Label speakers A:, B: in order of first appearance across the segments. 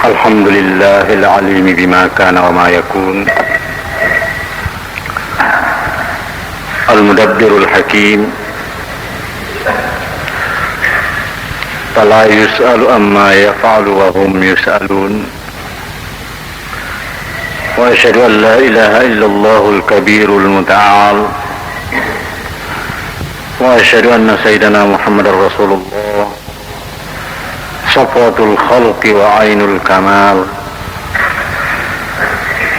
A: الحمد لله العليم بما كان وما يكون المدبر الحكيم فلا يسأل عما يفعل وهم يسألون وأشهد أن لا إله إلا الله الكبير المتعال وأشهد أن سيدنا محمد رسول الله صفوة الخلق وعين الكمال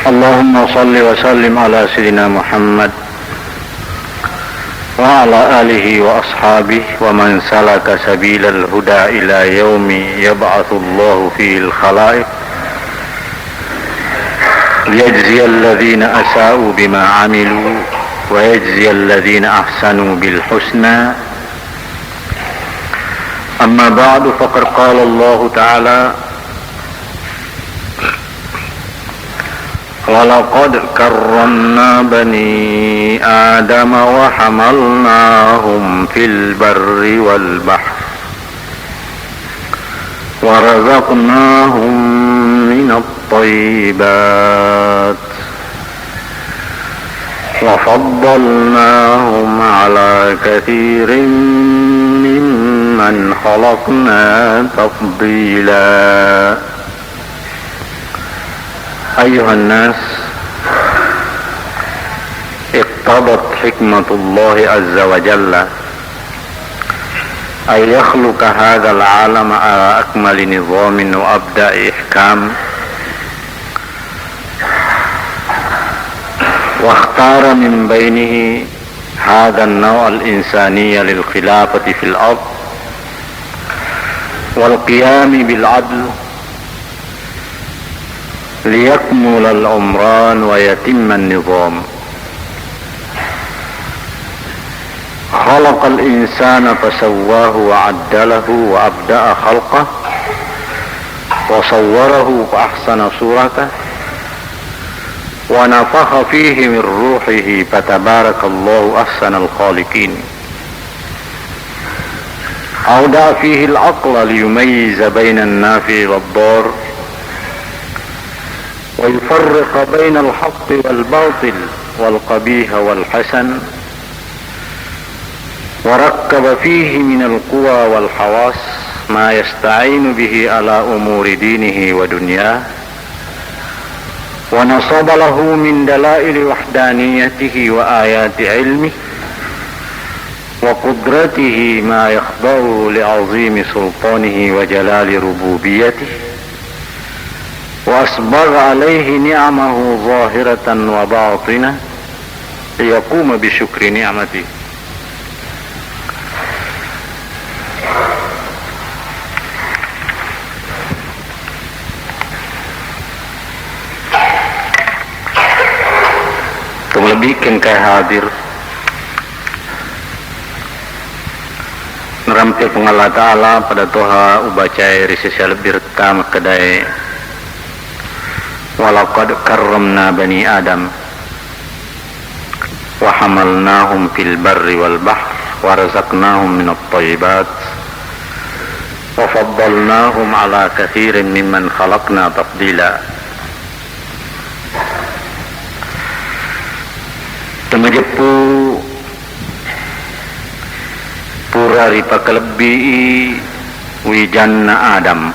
A: اللهم صل وسلم على سيدنا محمد وعلى آله وأصحابه ومن سلك سبيل الهدى إلى يوم يبعث الله فيه الخلائق ليجزي الذين أساءوا بما عملوا ويجزي الذين أحسنوا بالحسنى أما بعد فقد قال الله تعالى وَلَقَدْ كَرَّمْنَا بَنِي آدَمَ وَحَمَلْنَاهُمْ فِي الْبَرِّ وَالْبَحْرِ وَرَزَقْنَاهُمْ مِنَ الطَّيِّبَاتِ وَفَضَّلْنَاهُمْ عَلَى كَثِيرٍ مِّمَّنْ خَلَقْنَا تَفْضِيلًا أيها الناس اقتضت حكمة الله عز وجل أن يخلق هذا العالم على أكمل نظام وأبدأ إحكام واختار من بينه هذا النوع الإنساني للخلافة في الأرض والقيام بالعدل ليكمل العمران ويتم النظام خلق الإنسان فسواه وعدله وأبدأ خلقه وصوره فأحسن صورته ونفخ فيه من روحه فتبارك الله أحسن الخالقين أودع فيه العقل ليميز بين النافع والضار ويفرق بين الحق والباطل والقبيح والحسن وركب فيه من القوى والحواس ما يستعين به على أمور دينه ودنياه ونصب له من دلائل وحدانيته وآيات علمه وقدرته ما يخضع لعظيم سلطانه وجلال ربوبيته وأسبغ عليه نعمه ظاهرة وباطنة ليقوم بشكر نعمته terlebih kengkai hadir nerampi pengalah ta'ala pada toha ubacai risisya lebih rekam kedai وَلَقَدْ كَرَّمْنَا بَنِي آدَمَ وَحَمَلْنَاهُمْ فِي الْبَرِّ وَالْبَحْرِ وَرَزَقْنَاهُمْ مِنَ الطَّيِّبَاتِ وَفَضَّلْنَاهُمْ عَلَى كَثِيرٍ مِّمَّنْ خَلَقْنَا تَفْضِيلًا Temajepu purari pakalebi wijanna Adam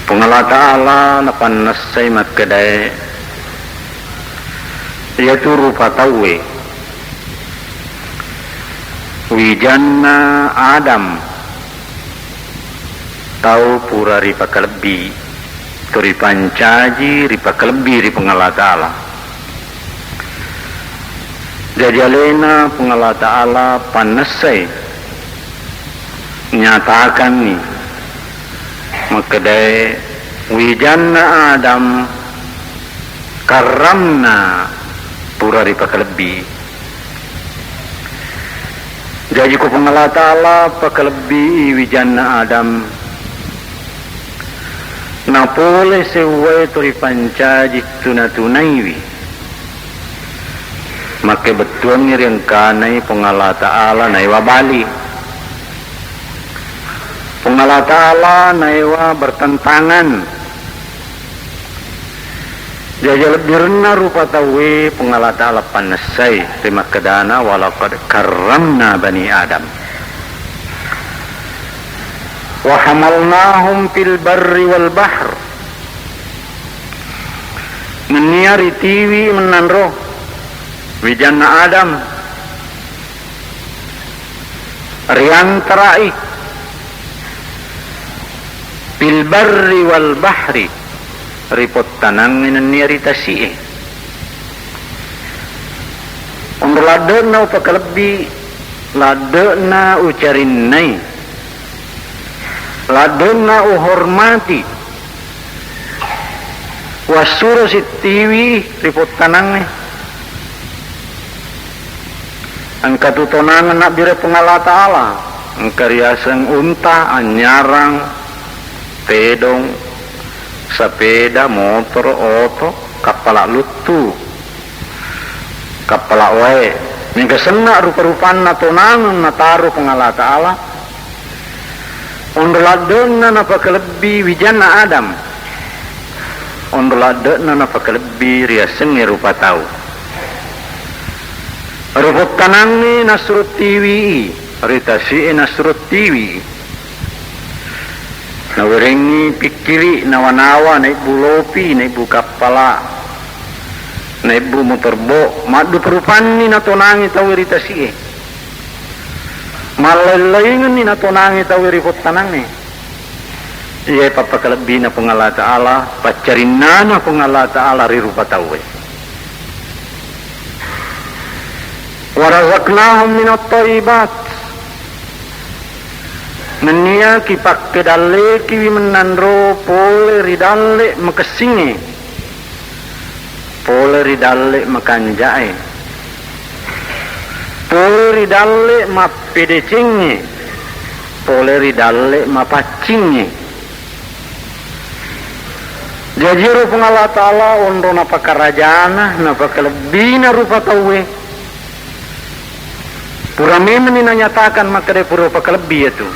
A: Pengalah ta'ala napan nasay magkaday yaitu rupa tawe wijanna Adam tau pura ripa kalebi turi pancaji ripa kalebi ri pengalah ta'ala jajalena pengalah ta'ala panasay nyatakan ni makadai wijanna Adam karamna pura ripa kalebi jadi ku pengalah ta'ala pakalebi wijanna Adam na pole sewai turi pancaji tunatunaiwi maka betul ni ringkanai pengalah ta'ala na iwabali Pengalah Ta'ala naiwa bertentangan jajal birna rupa tawi pengalah Ta'ala panasai terima kedana walaqad karramna bani Adam wa hamalnahum fil barri wal bahr meniari tiwi menanro wijanna Adam riantarai fil barri wal bahri ripot tanang minaniari tasi'e untuk ladena upakalebi ladena ucarinnai ladena uhormati wasuro sitiwi ripot tanang angka tutonangan nak bire pengalah Ta'ala angka riasang unta anyarang pedong sepeda motor oto kapala lutu kapala wae yang kesena rupa-rupan na tonangan na taruh pengalah Ta'ala ondoladena na pakelebi wijana Adam ondoladena na pakelebi riaseng rupa tau rupot tanangi nasrut tiwi ritasi nasrut tiwi nawirengi pikiri nawa-nawa naibu lopi naibu kapala naibu motorbo madu perupani natonangi tawiritasi malalaingan ni natonangi tawiripot tanangi iya papakalebi na pengalah Ta'ala pacarinna na pengalah Ta'ala rirupa tawi warazaknahum minat taibat menia kipak kedalle kiwi menandro pole ridalle makesinge pole ridalle makanjae pole ridalle mapedecinge pole ridalle mapacinge jajiro pengalah Ta'ala ondo napakarajana napakalebina rupa tawe pura memang nanyatakan maka dia pura pakalebi itu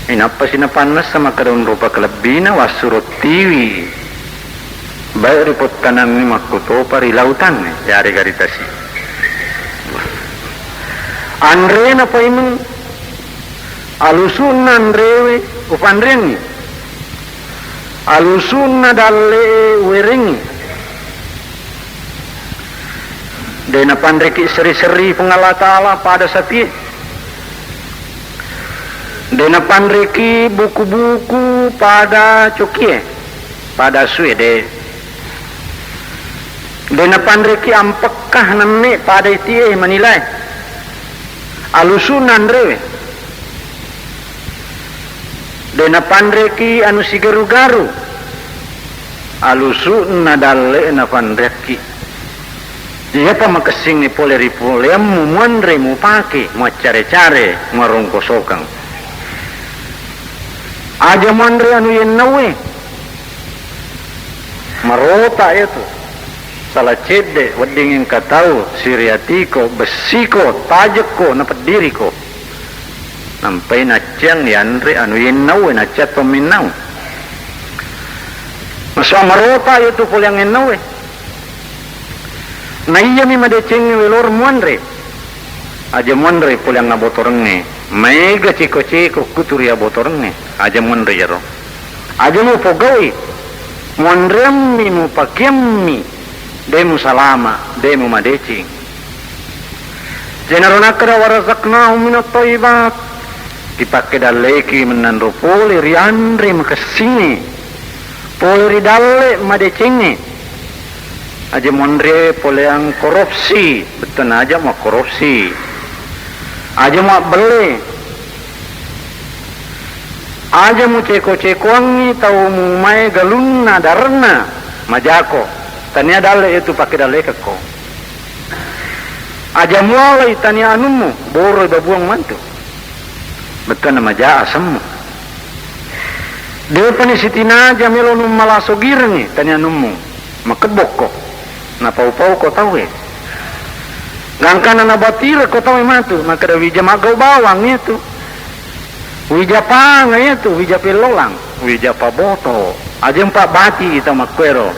A: inapa sinapanas sama kadang rupa kelebina wasurut tiwi baik ripot kanan ni makuto pari lautan jari garitasi andre na pa imang alusun na andrewe upandrengi alusun na dalle weringi dena pandreki seri-seri pengalah Ta'ala pada sapi dena pandreki buku-buku pada cokie pada suede dena pandreki ampekah neme pada itie menilai alusunan rewe dena pandreki anu sigaru-garu alusun nadalle na pandreki iya pa makasing ni pole ripole mu muandre mu pake mu care-care marong kosokang aja muandre anu yen nawe marota itu salah cede weding yang katau siriatiko besiko tajeko na pediriko sampai naciang yandre anu yen nawe nacat peminau masuk marota itu pole yang yen nawe na iya mi madeceng welor muandre aja muandre pulang ngabotorenge mega ciko-ciko kuturi abotorenge aja muandre jaro aja mu pogawi muandremi mu pakemmi demu salama demu madeceng jenaronakra warazaknahum minat thayyibat dipake daleki menandro pole riandre makasini pole ridalle madecenge aja mondre poleang korupsi betul aja mau korupsi aja mau beli aja mau ceko-cekoangi tau mu mai galunna darna majako tania dale itu pakai dale keko aja mulai tania anumu boro babuang mantu betul nama ja asammu dia pani sitina aja melonum malasogirni tania anumu makeboko na pau-pau ko tawe ngangkana na batira ko tawe matu maka da wija magaw bawang itu Wijapa ngaya tu wijapilolang, wijapa boto. Ajem pak bati ita makwero.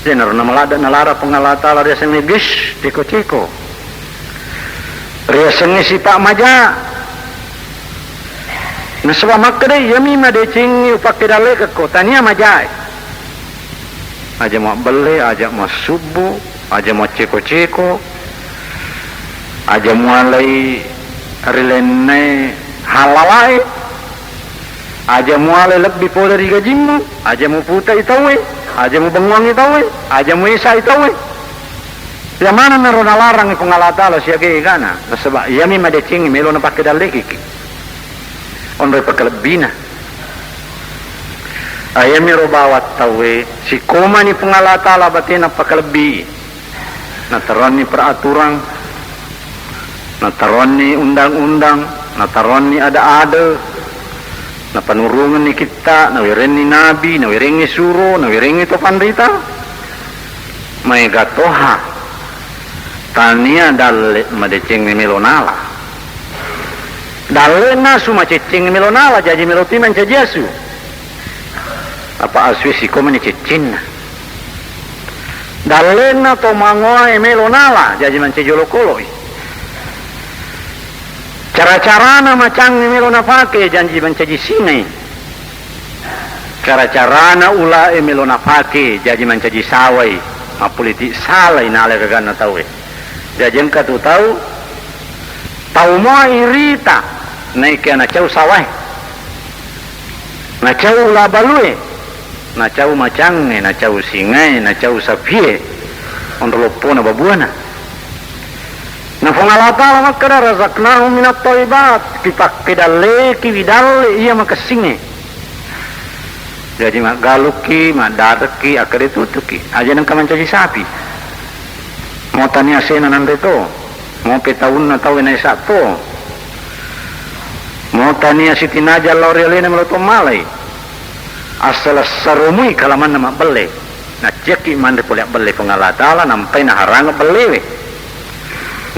A: Jenar namalada nalara pengalata la riaseng negis ceko-ceko. Riaseng si pak maja. Naswa makre yami madecing upakidale ke kotanya majai. Aja mau beli, aja mau subuh, aja mau ceko-ceko, aja mulai rilene halalai, aja mulai lebih pola dari gajimu, aja mau putar itawe, aja mau bengong itawe, aja mau isa itawe. Yang mana narona larang pengalata lo siaga igana, sebab yami madecing melo na pakidale kiki. Onre pakalebina. Ayami robawat tawe si koma ni pengalata lah batin apa kelebi nataron ni peraturan nataron ni undang-undang nataron ni ada-ada na panurungan ni kita nawiren ni nabi nawiren ni suro nawiren ni topanrita may gatoha tania dalle madeceng ni melonala dalle na sumaceceng ni melonala jadi melotiman cajasu apa aswisi komani cicin dalena to mangoa emelonala jadi mance jolokoloi cara-carana macang emelona pake janji mance jisine cara-carana ula emelona pake jadi mance jisawai ma politik salai nale kagana tawe jadi engka tu tahu moa irita naik ana cau sawai na cau ula balue na cau macange, na cau singai, na cau sapie, ondolopo na babuana. Na pengalata lama kada razaknahu minat toibat, pipak kedale kividale iya makasinge. Jadi mak galuki, mak darki, akade tutuki. Aja nang kamancaji sapi. Mau tania sena nande to, mau petahun na tahu na isato. Mau tania sitinaja laurelena meloto malai. Asal sarumui kalaman nama bele na ceki mande polek bele pengalatala nampai na haranga bele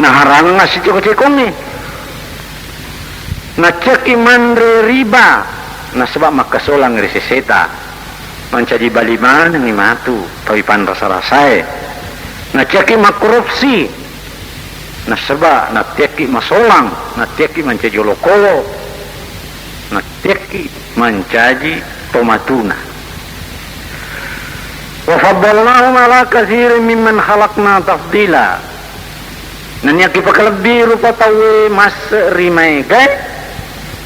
A: na haranga si ceko-cekong ni na ceki mande riba na sebab makasolang riseseta mancaji baliman yang imatu tawipan rasa-rasai na ceki makorupsi na sebab na ceki masolang na ceki mancaji lokolo na ceki mancaji tomatuna wa faddalnahum ala katsirin mimman khalaqna tafdila nanya kipakalebi rupa tawe mas rimai gai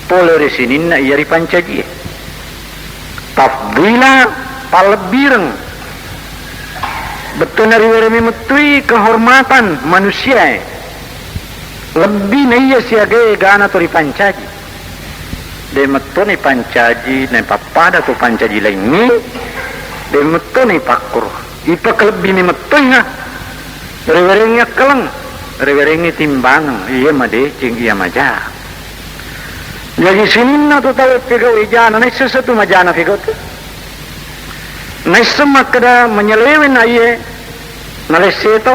A: pole resinin na iyari pancaji tafdila palebireng betul nari weremi metui kehormatan manusia lebih na iya siaga gana tori pancaji de metone pancaji ne papada tu pancaji lain ni de metone pakur ipa kelebi ni metonya rewerengnya keleng rewerengnya timbang iya made cing iya maja jadi sinina tu tahu pegau ijana ne sesuatu majana pegau tu ne semak kada menyelewin na iya naleseto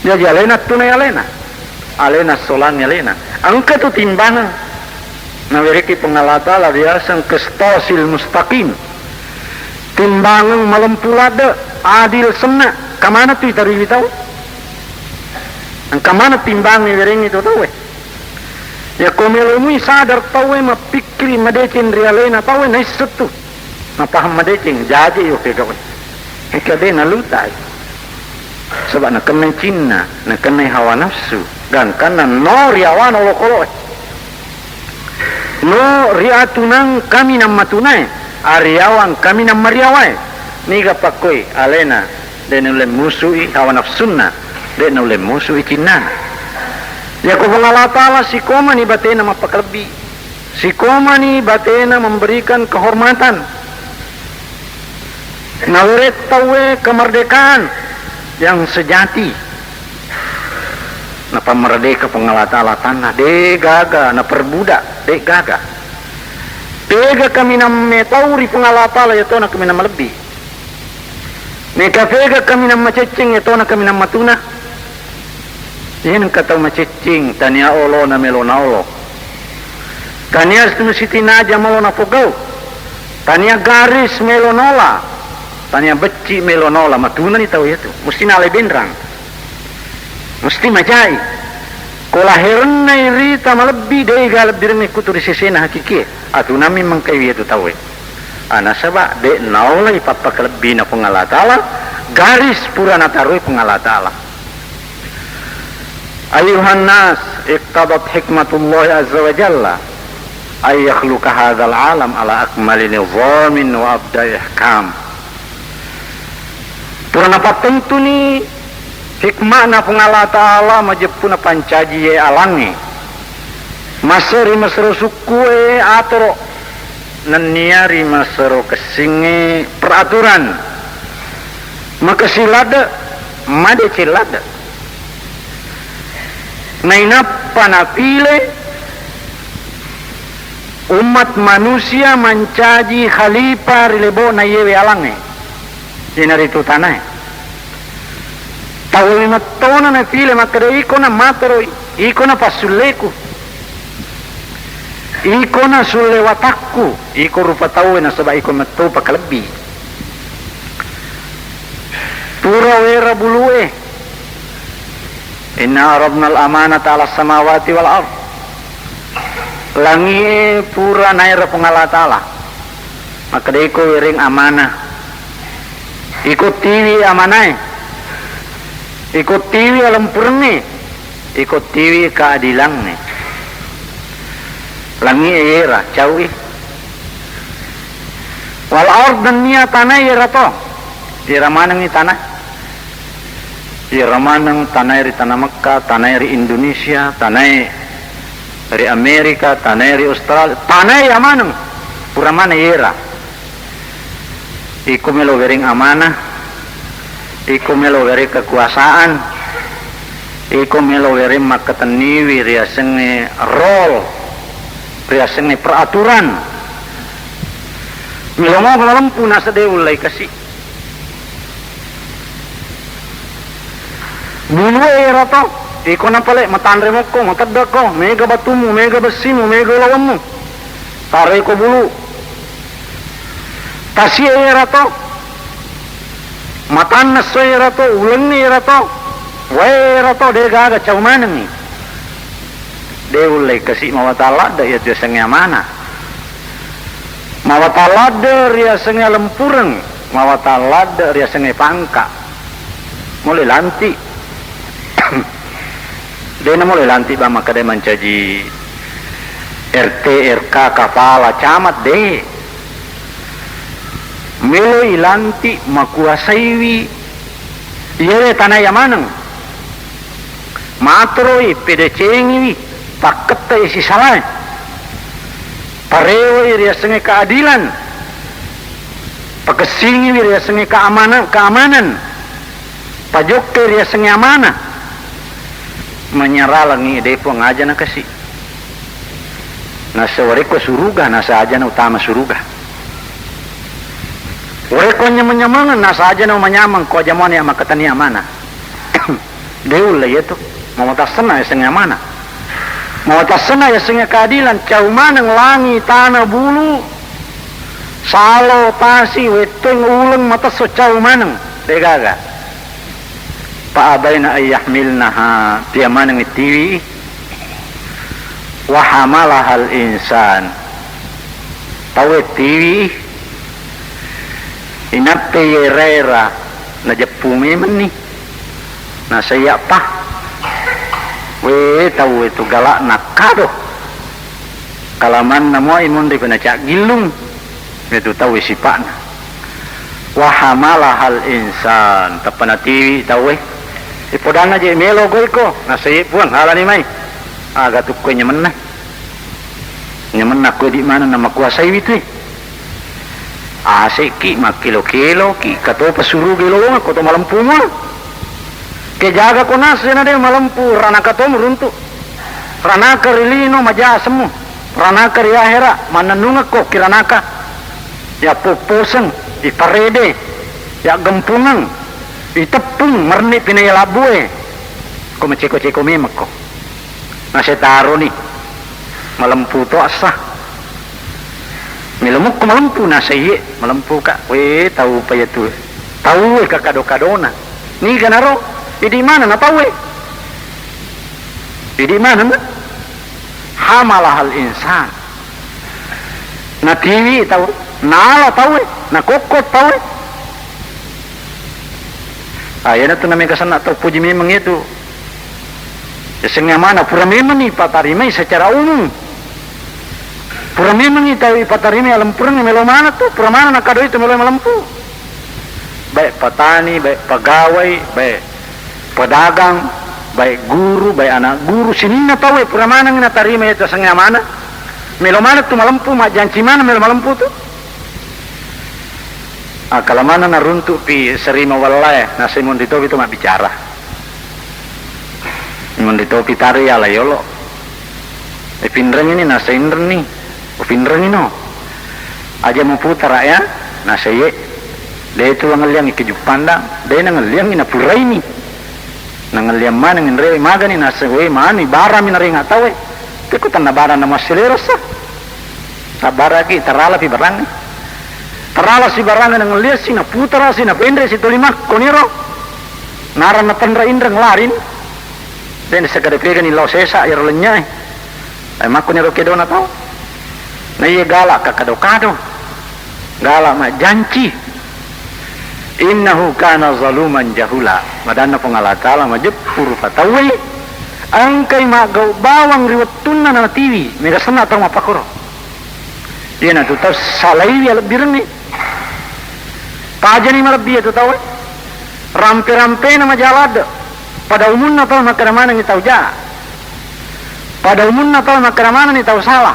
A: jadi alena tu ne alena solan alena angka tu timbangan nawiriki pengalata lah biasa kestosil mustaqim timbangan malempulada adil sena kamana tu itari tahu kamana timbang ni wiring itu tahu ya komelumi sadar tahu mapikri madecin rialena tahu naisetu mapaham madecin jadi yo kegau kekade na lutai sebab nak kena cinna nak kena hawa nafsu dan kana no riawan olokolo no riatunang kami nam matunai ariawan kami nam mariawai niga pakoi alena denule musui hawa nafsunna denule musui cinna ya ko pengalata si koma ni batena mapaklebi si koma ni batena memberikan kehormatan nawiret tawe kemerdekaan yang sejati na pamerdeka pengalata tanah de gaga na perbudak de gaga tega kami nam metauri pengalata la yato na kami nam lebih ne kafega kami nam macecing yato na kami nam matuna yan kataw macecing tanya olo na melona olo Tania sitina aja mau napogau. Tania garis melonola. Tania beci melonola. Matuna ni tahu itu. Mesti nalai bendrang. Mesti majai. Kolahiran na irita malebih deh galap direng ikutu risesena hakiki. Atu nami mengkai itu tahu. Ana sabak dek naulai papa kelebih na pengalatala. Garis pura natarui pengalatala. Ayuhan nas, iqtadat hikmatullah azza wa jalla ay yakhluqa hadzal alam ala akmali nizamin wa abda ihkam. Purana patentu ni hikmah na pengala ta'ala majepuna pancaji ye alangi maseri masero suku atoro naniari masero kesingi peraturan maka silada made cilada nainapa napile umat manusia mencaji khalifah rilebo na yewe alangi jenari itu tanah tahu lima tahun na pile makada iko na matero iko na pasuleku iko na sulewatakku iko rupa tahu na sebab iko matau pakalebi pura wera bulue inna arabna al-amanata ala samawati wal ard langi pura naira pengalatala makada iko wering amanah ikut tiwi amanai ikut tiwi alam purni ikut tiwi keadilan ni langi era cawi wal ard dan niya tanah era to iramanang ni tanah iramanang tanah ri tanah Mekah tanah ri Indonesia tanah ri Amerika tanah ri Australia tanah yamanang puramana era iku melo wering amanah iku melo wering kekuasaan iku melo wering makataniwi riasenge role riasenge peraturan melo mo lampu nasa deulay kasi bulu era to iku na pala matanre mo ko matadda ko mega batumu mega besimu mega lawanmu taray ko bulu tasi era to matan naso era to ulang ni era to wera to de gaga caumanang ni de ulay kasi mawatala da ya desangnya mana mawatala da riasangnya lempureng mawatala da riasangnya pangka mulai lanti de na mulai lanti ba makade mancaji RT RK kepala camat de melo ilanti makuasaiwi yere tanah yamanang matroi pedecengi pakete isi salah parewi riasenge keadilan pakesingi riasenge keamanan pajokke riasenge amanah menyeralangi ide pengaja na kasi nasa wareko suruga nasa aja na utama suruga wareko nyaman-nyamangan nasa aja na umanyamang ko aja mo niya makatani amana deul lah itu mamatasana ya sengnya mana mamatasana ya sengnya keadilan caumanang langi tanah bulu salo tasi weteng ulang mata so caumanang degaga pa abaina ayyahmilnaha tiamanang itiwi wa hamalahal insan tawe tiwi inatte yerera na japumi man ni nasaya pa we tahu itu galak nakado kalaman namo imun di penacak gilung itu tahu sipana wa hamalahal insan tapanati tahu ipodana je melo goiko nasaya puang halani mai aga tukko nyemenna ko di mana nama kuasai itu asiki makilo-kilo ki kato pasuru gilo ko to malampu mo ke jaga ko nasena de malampu rana kato meruntu rana karilino majasemu rana kariyahera mananunga ko kiranaka ya poposen di parede ya gempungan itepung merni pinayalabue ko maceko-ceko memak ko nasetaro ni Malempu to asah. Milemuk ko malempu na sayi, malempu ka. We tahu pa itu. Tahu ka kado-kadona. Ni ganaro, di mana na tahu? Di mana na? Hamalahal insan. Na TV tahu, nala tahu, na kokot tahu. Ayan itu namanya kesana atau puji memang itu. Sesungguhnya mana pura memang ni patarimai secara umum. Pura memang ni tahu patarimai alam pura ni melo mana tu, pura mana nak kado itu melo melempu. Baik petani, baik pegawai, baik pedagang, baik guru, baik anak guru sini na tahu pura mana ni tarimai itu sesungguhnya mana. Melo mana tu melempu, mak janji mana melo melempu tu. Kalau mana na runtuk pi serima walai nasi mun ditopi itu mak bicara. Mun ditopi tari ala yolo. Pinreng ini nasi indren ni. Pinreng ini no. Aja mau putar ya nasi ye. Dia itu ngeliang ikut pandang. Dia ngeliang ina pura ini. Ngeliang mana ngin maga ni nasi we mana bara min ring atawe. Pikutan na bara na masileros sa. Sabara ki terala pi barang. Terala si barang yang ngeliat si na putra si na pendre si tolimak koniro naran na tandra indra ngelarin dan sekadar pegan ilau sesa air lenyai ay makoniro kedo na tau na iya galak kakado-kado galak mak janci innahu kana zaluman jahula madana pengalatala majepur patawi angkai mak gau bawang riwetuna na TV mega sana tau mapakoro iya na tu tau salai ya lebih rengi Pajani malebih itu tahu, rampe-rampe nama jalad. Pada umumnya tahu makna mana ni tahu ja. Pada umumnya tahu makna mana ni tahu salah.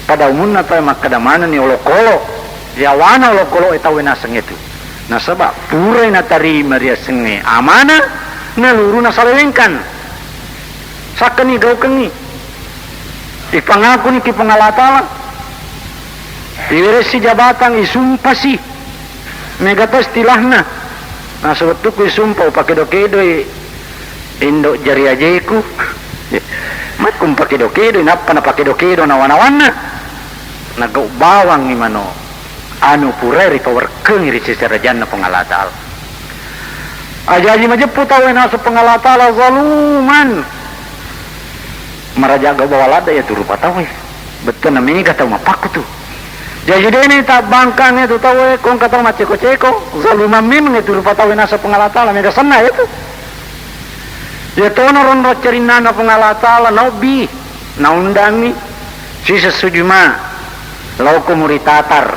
A: Pada umumnya tahu makna mana ni olok-olok. Yawana olok-olok itu wenaseng itu. Nah sebab pura na tarima dia sengi amana, naluru na salewengkan. Sakani gau kengi. Ipangaku ni kipangalatala. Iweresi jabatan isumpasi. Megata istilahna nah sebetulnya ku sumpah pakai dokedo indok jari ajeku mat kum pakai dokedo napa na pakai dokedo na wana-wana nagau bawang ni mano anu pureri pawerkeng iri secara janna pengalatal ajaji majepu tahu nasu pengalatal zaluman marajaga bawalada ya turu patawe betul namanya kata mapaku tuh. Jadi dia ni tak bangkang itu tahu kong kata macam ceko-ceko zaluman memang itu lupa tahu nasa pengalatala mereka sana itu dia tahu orang rocerina na pengalatala nabi naundami si sesujuma lauko muri tatar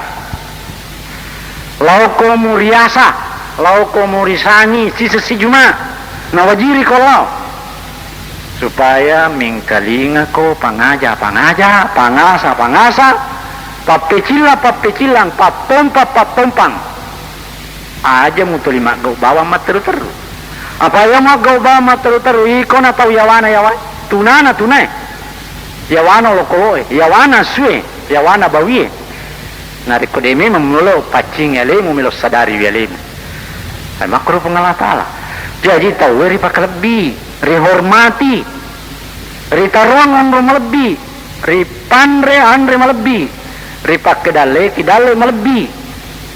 A: lauko muriasa lauko murisani si sesujuma nawajiri kalau supaya mingkalinga ko pangasa papecilang patompang aja mutu lima gau bawa materu-teru apa yang mau gau bawa materu-teru iko na tau yawana tunana tunai yawana lokoloe yawana sue yawana bawie nariko demi memulo pacing elemu melo sadari elemu ay makro pengalatala jadi tahu ri pakalebih rihormati ritaruang andro malebi ripandre andre malebi ripak kidale melebi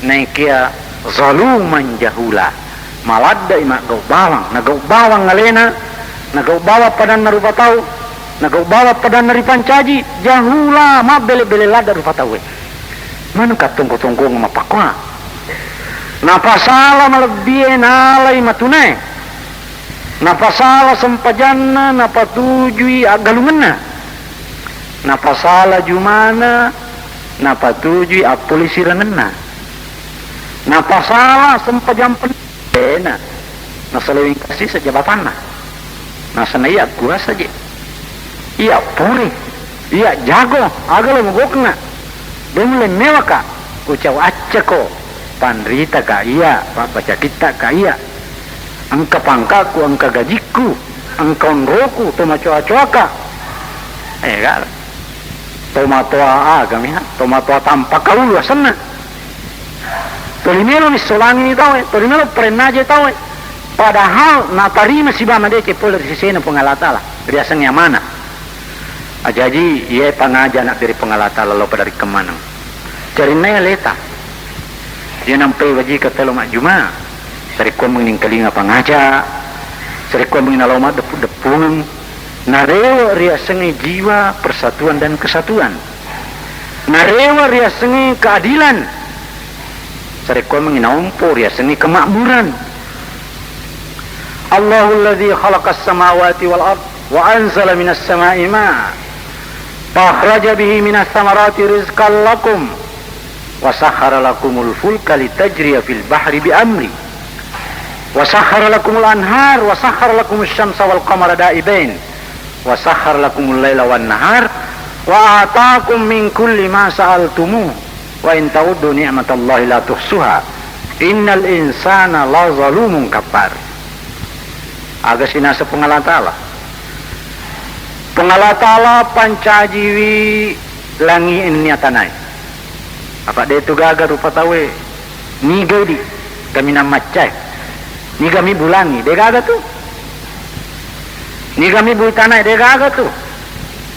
A: naikia zaluman jahula malada imak gau bawang ngalena nagau bawa padan narupa tau nagau bawa padan naripancaji jahula ma bele-bele lada rupa tau manu katunggu-tunggu mapakwa napasala melebi nalai matunai napasala sempajanna napatujui agalunganna napasala jumana napatujui apolisi renena napasala sempajam pena nasalewing kasih sejabatanna nasana iya gua saja iya puri iya jago agalo mogokna demle mewaka ucaw acako pandrita ka iya baca kita ka iya angka pangkaku angka gajiku angka onroku toma coa-coaka gal tomatoa kami tomatoa tampak kaulu asana tolimelo ni solangi ni tahu tolimelo prenaje tahu padahal natarima si bama deke poler si sena pengalatala biasanya mana ajaji ye pangaja nak dari pengalata lalu dari kemana cari naya leta dia nampai waji kata lo mak juma sari ko menging kalinga pangaja sari ko menging aloma depung narewa ria sengi jiwa persatuan dan kesatuan narewa ria sengi keadilan sari ko menging naumpo ria sengi kemakmuran Allahul ladzi khalaqas samawati wal ard wa anzala minas sama'i ma fakhraja bihi minas samarati rizqan lakum wa sakhkhara lakumul fulka litajriya fil bahri bi amri wa sakhkhara lakumul anhar wa sakhkhara lakumus syamsa wal qamara da'ibain wa sakhkhara lakumul laila wan nahar wa ataakum min kulli ma sa'altumuh wa in ta'uddu ni'matallahi la tuhsuha innal insana la zalumun kafar. Agak sinasa pengalatala pancajiwi langi ini atanai apa dia tu gaga rupa tawe ni gadi kami nama macai ni kami bulangi dia gaga tu ni kami bultanai dia gaga tu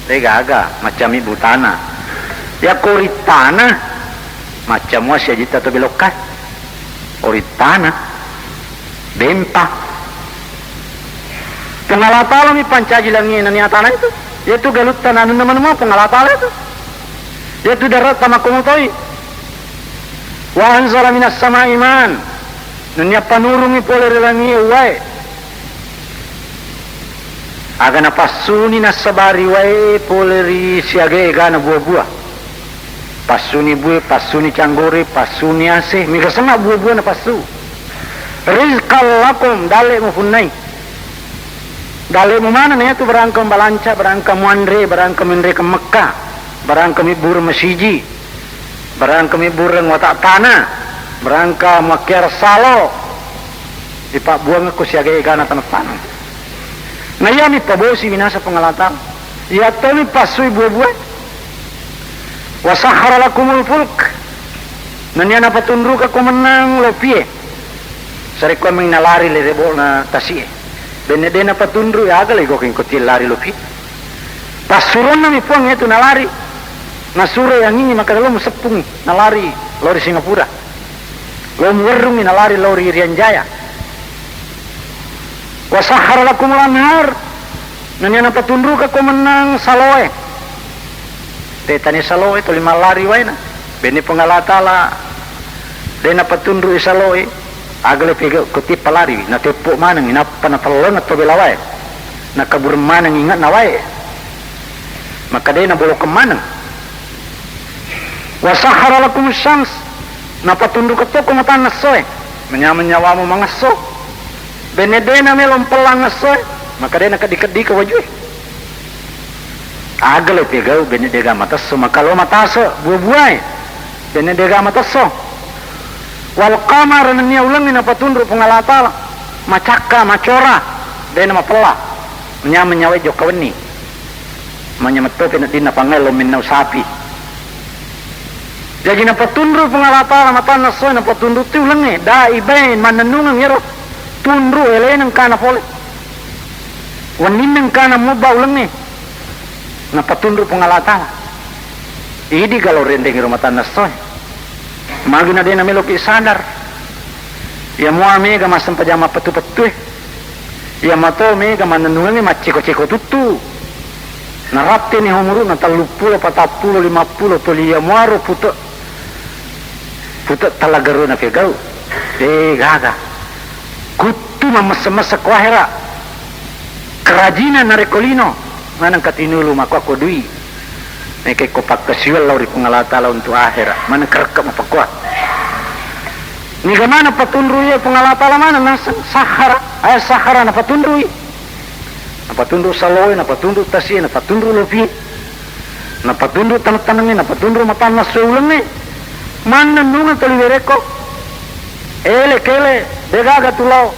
A: dia gaga macam ibu tanah ya koritana macam wasya jita tu belokat koritana bempa pengalatala mi pancaji langi nani atana itu yaitu galut tanah nama-nama pengalatala itu yaitu darat sama kumutoi wa anzala minas sama'i man nanya panurungi pole langi uai agana pasuni nasabari uai pole ri siage gana buah-buah pasuni buah pasuni canggore pasuni asih mika sama buah-buah na pasu rizqal lakum dale mufunai dale mana nih tu berangkam balanca berangkam muandre berangkam mendre ke Mekah berangkam ibur masiji berangkam ibur watak tanah berangkam makiar salo ipak buang aku siaga igana tanah panang nah ya mi pabosi binasa pengalatan ya tami pasui buah-buah wa sakhkhara lakumul fulk nanya napa tundru ka menang lo pie sari ko mengalari le rebona tasie bene-dena patundru ya agak lagi kok ikuti lari lopi pas surun nami puang itu nalari nasure yang ini maka lo musepung nalari lori Singapura lo muerungi nalari lori Irian Jaya wa sakhkhara lakumul anhar nanya napa tundru ka ko menang saloe tetani saloe to lima lari waina bene pengalatala dena patundru saloe agale pega kutip palari na tepuk manang ina pana talon atau belawai na kabur manang ingat nawai maka dia na bolok ke manang wa sakhkhara lakum syams na patunduk ke toko mata nasoe menyawamu mangaso benedena melom pelang nasoe maka dia na kadi-kadi ke wajui agale pega benedega mata so maka lo mata so buah-buah benedega mata so wal qamar nanya ulangi na patundru pengalatala macaka macora dena mapela menyawai jokaweni menyameto pina dina pangelo minau sapi jadi na patundru pengalatala mata naso na patundru ti ulangi daibain mananungan ngero tundru elenang kana pole waninang kana moba ulangi na patundru pengalatala idi kalau rendeng ngero mata naso magina dia nameloki sadar ya mua mega masam pajama petu-petu ya mato mega mananungangi maciko-ciko tutu narapte ni homuru na 30 40 50 toli ya muaro puto talagaru na pegau gaga kutu mamasa-masa kwahera kerajinan narekolino manang katinulu makwa kodui Neke kopak kesiwal lauri pengalatala untuk akhirat. Mana kerekam apa kuat? Ni mana patundru ya pengalatala mana nasan sahara. Ayah sahara na patundru. Na patundru saloi, na patundru tasi, na patundru lepi. Na patundru tanah-tanah na patundru matan nasulang ni. Mana nungan tali bereko. Ele kele degaga tulau.